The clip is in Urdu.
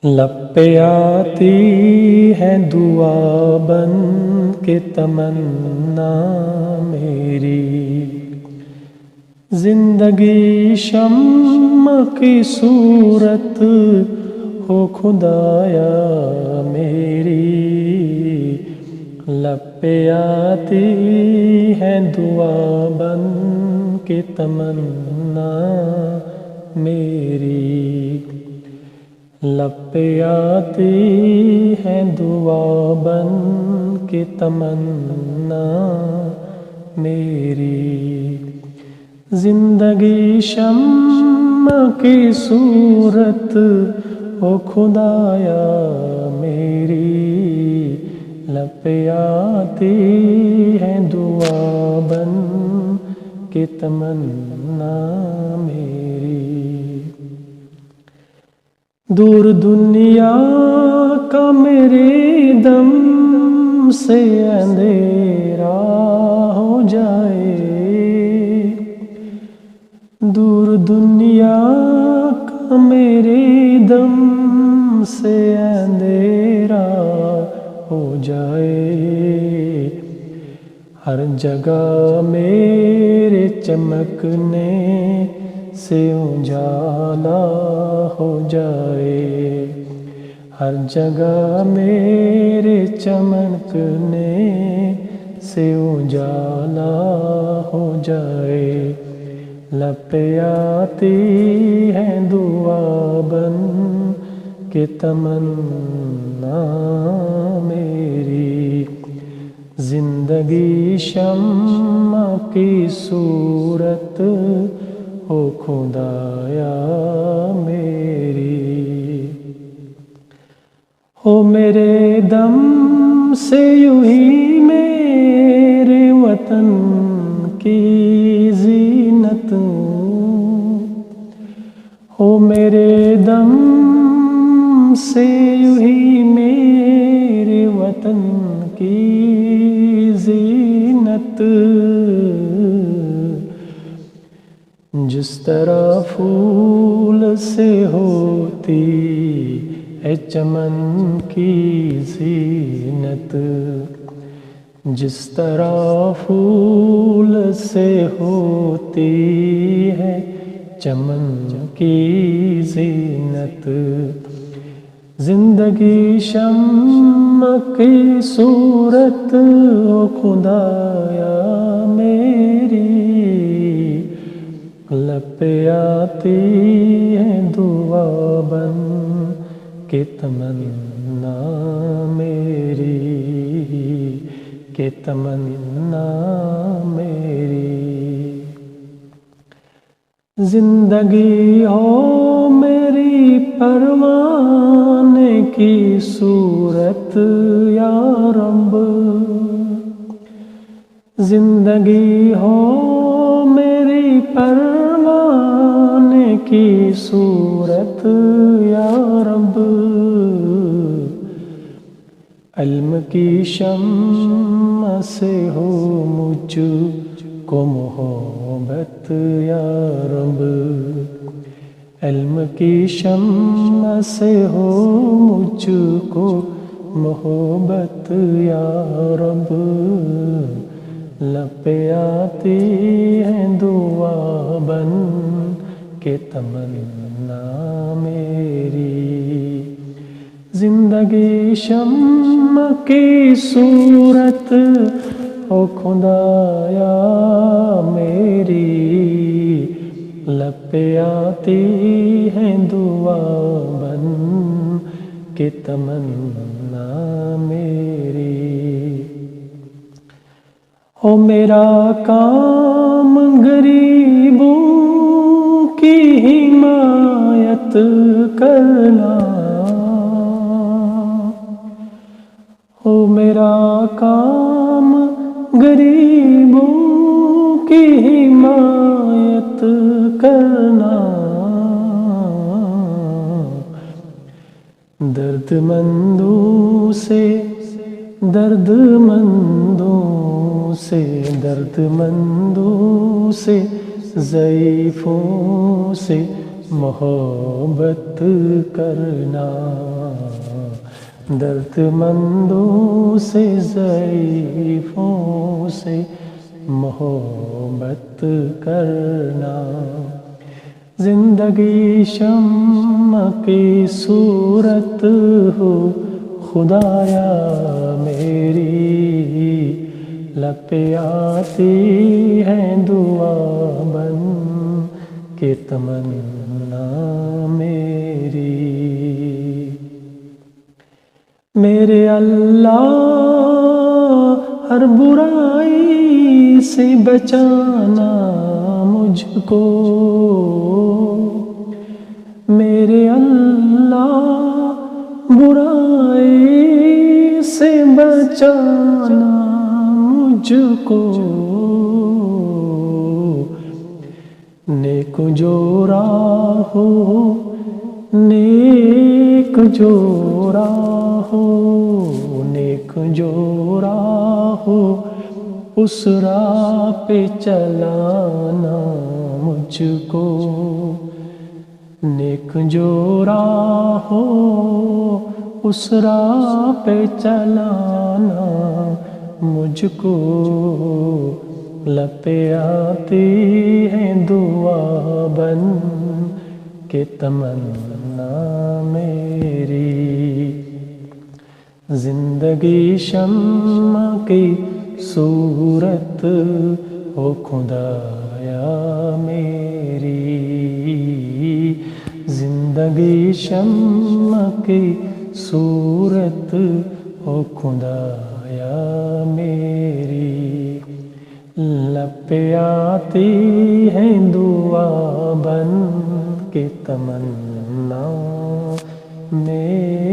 لب پہ آتی ہے دعا بن کے تمنا میری، زندگی شمع کی صورت ہو خدایا میری۔ لب پہ آتی ہے دعا بن کے تمنا میری، لب پہ آتی ہے دعا بن کے تمنا میری، زندگی شمع کی صورت ہو خدایا میری۔ لب پہ آتی ہے دعا بن کے تمنا میری، دور دنیا کا میرے دم سے اندھیرا ہو جائے، دور دنیا کا میرے دم سے اندھیرا ہو جائے، ہر جگہ میرے چمکنے سے اجالا ہو جائے، ہر جگہ میرے چمکنے سے اجالا ہو جائے۔ لب پہ آتی ہے دعا بن کے تمنا میری، زندگی شمع کی صورت ہو خدایا میری۔ ہو میرے دم سے یوں ہی میرے وطن کی زینت، ہو میرے دم سے یوں ہی میرے وطن کی زینت، جس طرح پھول سے ہوتی ہے چمن کی زینت، جس طرح پھول سے ہوتی ہے چمن کی زینت، زندگی شمع کی صورت ہو خدایا میری۔ لب پہ آتی ہے دعا بن کے تمنا میری، کہ تمنا میری، زندگی ہو میری پروانے کی صورت یا رب، زندگی ہو میری پروانے کی صورت یا رب، علم کی شمع سے ہو مجھ کو محبت یا رب، علم کی شمع سے ہو مجھ کو محبت یا رب، لب پہ آتی ہے دعا بن کے تمنا میری، زندگی شمع کی صورت ہو خدایا میری۔ لب پہ آتی ہے دعا بن کے تمنا میری، ہو میرا کام غریبوں کی حمایت کرنا، ہو میرا کام غریبوں کی حمایت کرنا، درد مندوں سے درد مندوں سے درد مندوں سے ضعیفوں سے محبت کرنا، درد مندوں سے ضعیفوں سے محبت کرنا، زندگی شمع کی صورت ہو خدایا میری، لب پہ آتی ہے دعا بن کے تمنا میری، میرے اللہ ہر برائی سے بچانا مجھ کو، میرے اللہ برائی سے بچانا مجھ کو، نیک جو راہ ہو، نیک جو راہ ہو، نیک جو راہ ہو، اس راہ پہ چلانا مجھ کو، نیک جو راہ ہو اس راہ پہ چلانا مجھ کو، لب پہ آتی ہے دعا بن کے تمنا میری، زندگی شمع کی صورت ہو خدایا میری، زندگی شمع کی صورت ہو خدایا میری، لب پہ آتی ہے دعا بن کے تمنا میری۔